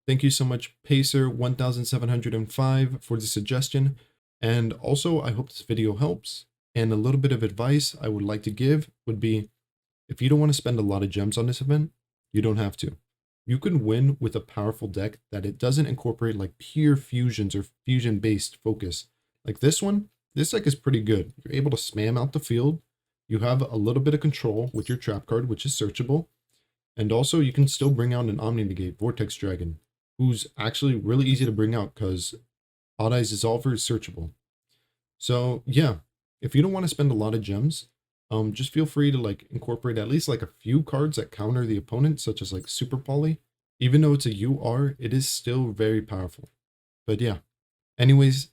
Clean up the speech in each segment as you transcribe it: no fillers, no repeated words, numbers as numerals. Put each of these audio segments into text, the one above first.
Thank you so much, Pacer1705, for the suggestion. And also, I hope this video helps. And a little bit of advice I would like to give would be, if you don't want to spend a lot of gems on this event, you don't have to. You can win with a powerful deck that it doesn't incorporate like pure fusions or fusion-based focus. Like this one, this deck is pretty good. You're able to spam out the field. You have a little bit of control with your trap card, which is searchable. And also, you can still bring out an Omni-Negate, Vortex Dragon, who's actually really easy to bring out because Odd Eyes Dissolver is searchable. So yeah, if you don't want to spend a lot of gems, just feel free to like incorporate at least like a few cards that counter the opponent, such as like Super Poly. Even though it's a UR, it is still very powerful. But yeah, anyways,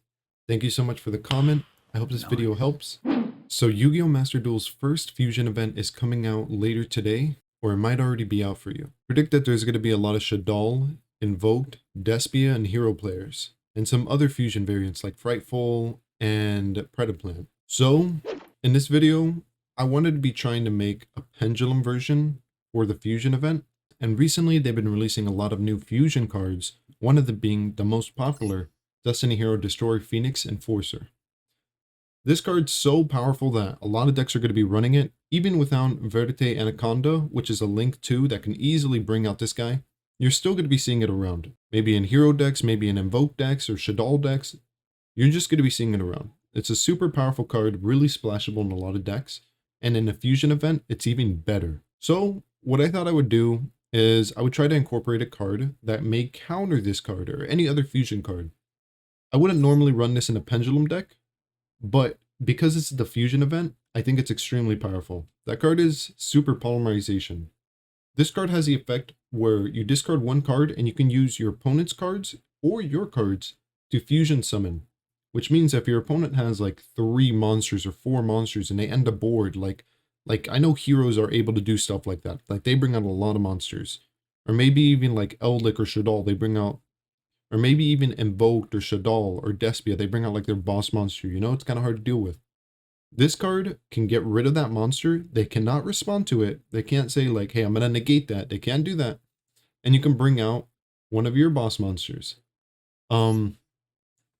thank you so much for the comment. I hope this video helps. So Yu-Gi-Oh! Master Duel's first fusion event is coming out later today, or it might already be out for you. Predict that there's going to be a lot of Shaddoll, Invoked, Despia, and Hero players, and some other fusion variants like Frightful and Predaplant. So, in this video, I wanted to be trying to make a Pendulum version for the fusion event, and recently they've been releasing a lot of new fusion cards, one of them being the most popular, Destiny Hero Destroy Phoenix Enforcer. This card's so powerful that a lot of decks are going to be running it, even without Verte Anaconda, which is a Link 2 that can easily bring out this guy. You're still going to be seeing it around. Maybe in Hero decks, maybe in Invoke decks, or Shaddoll decks. You're just going to be seeing it around. It's a super powerful card, really splashable in a lot of decks. And in a fusion event, it's even better. So, what I thought I would do is I would try to incorporate a card that may counter this card or any other fusion card. I wouldn't normally run this in a Pendulum deck, but because it's the fusion event, I think it's extremely powerful. That card is Super Polymerization. This card has the effect where you discard one card and you can use your opponent's cards or your cards to fusion summon. Which means if your opponent has like 3 monsters or 4 monsters and they end a board, like I know heroes are able to do stuff like that. Like they bring out a lot of monsters. Or maybe even like Eldlik or Shaddoll, they bring out, or maybe even Invoked or Shaddoll or Despia, they bring out like their boss monster. You know, it's kind of hard to deal with. This card can get rid of that monster. They cannot respond to it. They can't say like, hey, I'm going to negate that. They can't do that. And you can bring out one of your boss monsters.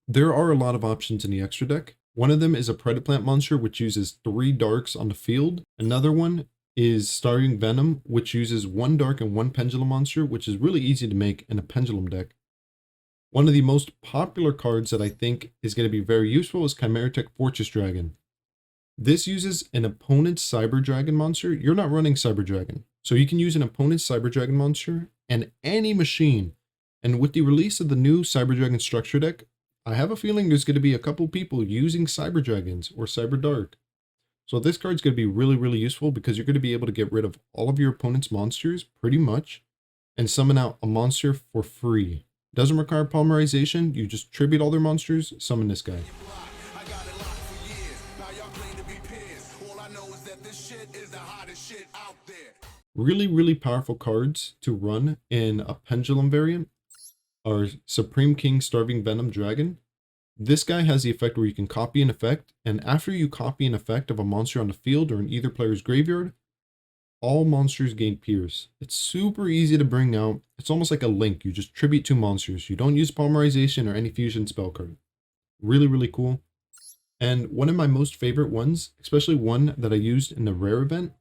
There are a lot of options in the extra deck. One of them is a Predaplant monster, which uses 3 darks on the field. Another one is starting Venom, which uses 1 dark and 1 pendulum monster, which is really easy to make in a pendulum deck. One of the most popular cards that I think is going to be very useful is Chimeratech Fortress Dragon. This uses an opponent's Cyber Dragon monster. You're not running Cyber Dragon, so you can use an opponent's Cyber Dragon monster and any machine. And with the release of the new Cyber Dragon structure deck, I have a feeling there's going to be a couple people using Cyber Dragons or Cyber Dark. So this card's going to be really, really useful because you're going to be able to get rid of all of your opponent's monsters pretty much and summon out a monster for free. Doesn't require polymerization. You just tribute all their monsters, summon this guy. Really, really powerful cards to run in a Pendulum variant are Supreme King Starving Venom Dragon. This guy has the effect where you can copy an effect, and after you copy an effect of a monster on the field or in either player's graveyard, all monsters gain Pierce. It's super easy to bring out. It's almost like a Link. You just tribute 2 monsters. You don't use polymerization or any fusion spell card. Really, really cool. And one of my most favorite ones, especially one that I used in the rare event,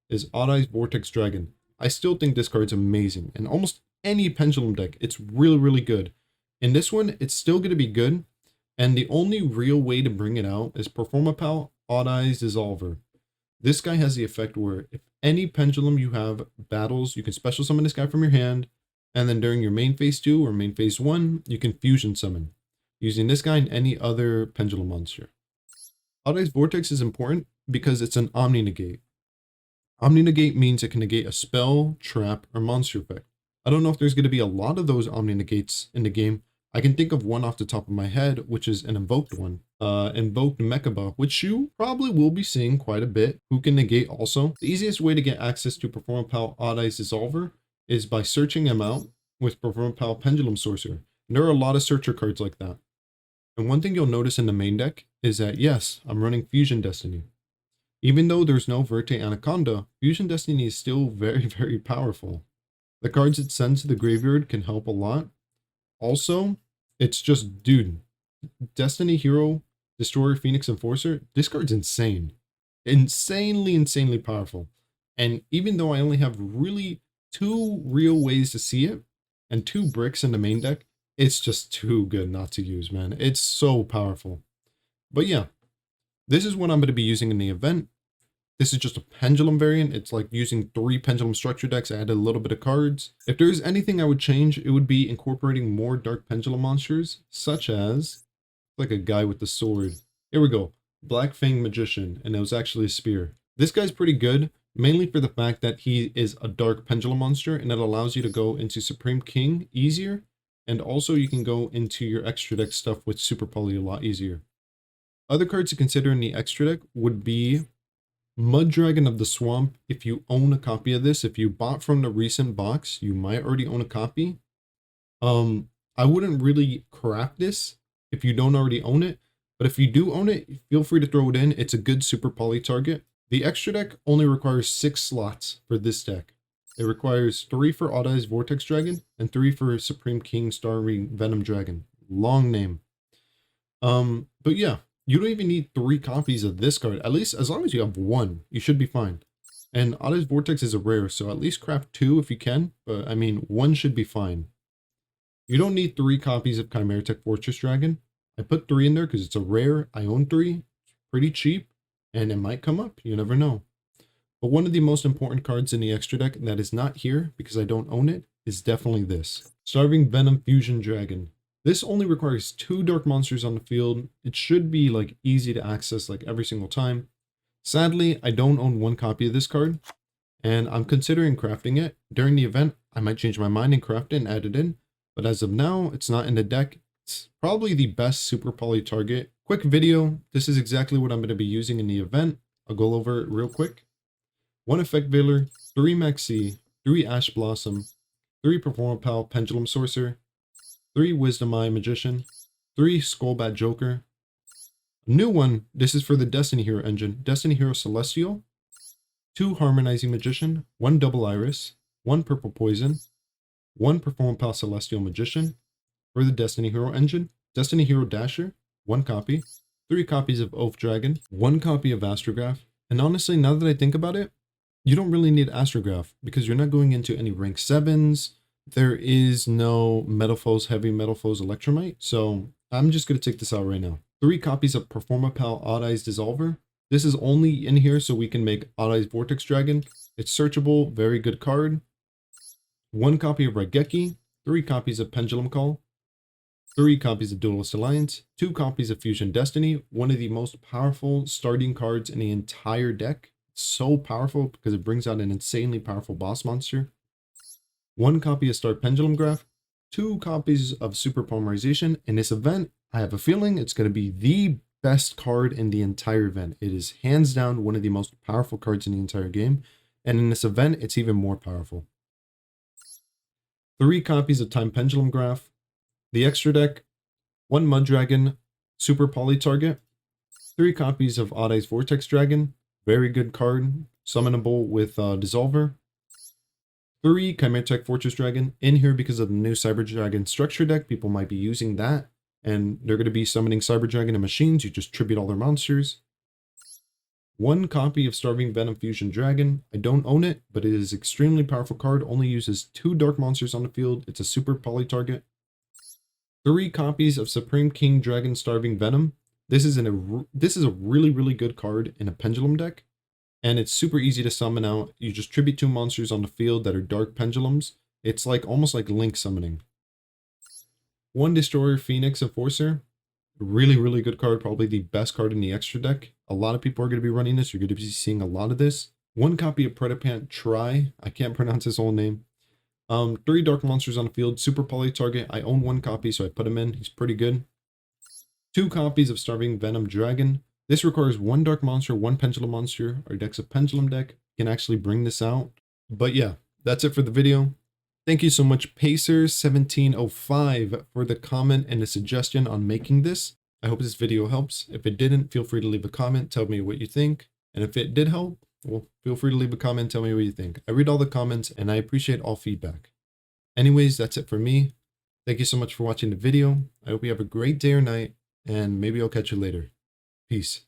is Odd Eyes Vortex Dragon. I still think this card's amazing. In almost any Pendulum deck, it's really, really good. In this one, it's still going to be good. And the only real way to bring it out is Performapal Odd Eyes Dissolver. This guy has the effect where if any Pendulum you have battles, you can special summon this guy from your hand. And then during your main phase 2 or main phase 1, you can fusion summon using this guy and any other Pendulum monster. Odd Eyes Vortex is important because it's an Omni-Negate. Omni-Negate means it can negate a spell, trap, or monster effect. I don't know if there's going to be a lot of those Omni-Negates in the game. I can think of one off the top of my head, which is an Invoked one. Invoked Mechaba, which you probably will be seeing quite a bit, who can negate also. The easiest way to get access to Performapal Odd Eyes Dissolver is by searching him out with Performapal Pendulum Sorcerer. And there are a lot of searcher cards like that. And one thing you'll notice in the main deck is that, yes, I'm running Fusion Destiny. Even though there's no Verte Anaconda, Fusion Destiny is still very, very powerful. The cards it sends to the graveyard can help a lot, Also, it's just, dude, Destiny Hero, Destroyer, Phoenix, Enforcer, this card's insane. Insanely powerful. And even though I only have really 2 real ways to see it, and 2 bricks in the main deck, it's just too good not to use, man. It's so powerful. But yeah, this is what I'm going to be using in the event. This is just a pendulum variant. It's like using 3 pendulum structure decks. I added a little bit of cards. If there's anything I would change, it would be incorporating more dark pendulum monsters, such as like a guy with the sword. Here we go. Black Fang Magician, and it was actually a spear. This guy's pretty good, mainly for the fact that he is a dark pendulum monster, and it allows you to go into Supreme King easier, and also you can go into your extra deck stuff with Super Poly a lot easier. Other cards to consider in the extra deck would be Mudragon of the Swamp. If you own a copy of this, if you bought from the recent box, you might already own a copy. I wouldn't really craft this if you don't already own it, but if you do own it, feel free to throw it in. It's a good Super Poly target. The extra deck only requires 6 slots for this deck. It requires 3 for Odd Eyes Vortex Dragon and 3 for Supreme King Starry Venom Dragon. Long name. But yeah, you don't even need 3 copies of this card. At least as long as you have 1, you should be fine. And Odd Eyes Vortex is a rare, so at least craft 2 if you can, but I mean 1 should be fine. You don't need 3 copies of Chimeratech Fortress Dragon. I put 3 in there because it's a rare. I own 3. It's pretty cheap, and it might come up. You never know. But one of the most important cards in the extra deck that is not here because I don't own it is definitely this. Starving Venom Fusion Dragon. This only requires 2 dark monsters on the field. It should be like easy to access like every single time. Sadly, I don't own 1 copy of this card, and I'm considering crafting it. During the event, I might change my mind and craft it and add it in. But as of now, it's not in the deck. It's probably the best Super Poly target. Quick video. This is exactly what I'm going to be using in the event. I'll go over it real quick. 1 Effect Veiler, 3 Maxx, 3 Ash Blossom, 3 Performapal Pendulum Sorcerer, 3 Wisdom Eye Magician, 3 Skullcrobat Joker. A new one, this is for the Destiny Hero engine. Destiny Hero Celestial, 2 Harmonizing Magician, 1 Double Iris, 1 Purple Poison, 1 Performapal Celestial Magician. For the Destiny Hero engine, Destiny Hero Dasher, 1 copy, 3 copies of Oafdragon, 1 copy of Astrograph. And honestly, now that I think about it, you don't really need Astrograph because you're not going into any rank 7s. There is no Metal Foes, Heavy Metal Foes Electromite. So I'm just going to take this out right now. 3 copies of Performapal Odd Eyes Dissolver. This is only in here so we can make Odd Eyes Vortex Dragon. It's searchable, very good card. 1 copy of Raigeki, 3 copies of Pendulum Call, 3 copies of Duelist Alliance, 2 copies of Fusion Destiny, one of the most powerful starting cards in the entire deck. It's so powerful because it brings out an insanely powerful boss monster. 1 copy of Star Pendulumgraph, 2 copies of Super Polymerization. In this event, I have a feeling it's going to be the best card in the entire event. It is hands down one of the most powerful cards in the entire game, and in this event, it's even more powerful. 3 copies of Time Pendulumgraph. The extra deck, 1 Mudragon Super Poly target, 3 copies of Odd Eyes Vortex Dragon, very good card, summonable with Dissolver. 3 Chimeratech Fortress Dragon, in here because of the new Cyber Dragon structure deck. People might be using that, and they're going to be summoning Cyber Dragon and machines. You just tribute all their monsters. 1 copy of Starving Venom Fusion Dragon. I don't own it, but it is an extremely powerful card. Only uses 2 dark monsters on the field. It's a super poly target. 3 copies of Supreme King Dragon Starving Venom. This is a really good card in a pendulum deck, and it's super easy to summon out. You just tribute 2 monsters on the field that are dark pendulums. It's like almost like Link summoning. 1 Destroyer Phoenix Enforcer. Really good card, probably the best card in the extra deck. A lot of people are going to be running this. You're going to be seeing a lot of this. 1 copy of Predapant Try. I can't pronounce his whole name. 3 dark monsters on the field. Super poly target. I own 1 copy, so I put him in. He's pretty good. 2 copies of Starving Venom Dragon. This requires 1 dark monster, 1 pendulum monster. Our deck's a pendulum deck. You can actually bring this out. But yeah, that's it for the video. Thank you so much, Pacer1705, for the comment and the suggestion on making this. I hope this video helps. If it didn't, feel free to leave a comment, tell me what you think. And if it did help, well, feel free to leave a comment, tell me what you think. I read all the comments and I appreciate all feedback. Anyways, that's it for me. Thank you so much for watching the video. I hope you have a great day or night, and maybe I'll catch you later. Peace.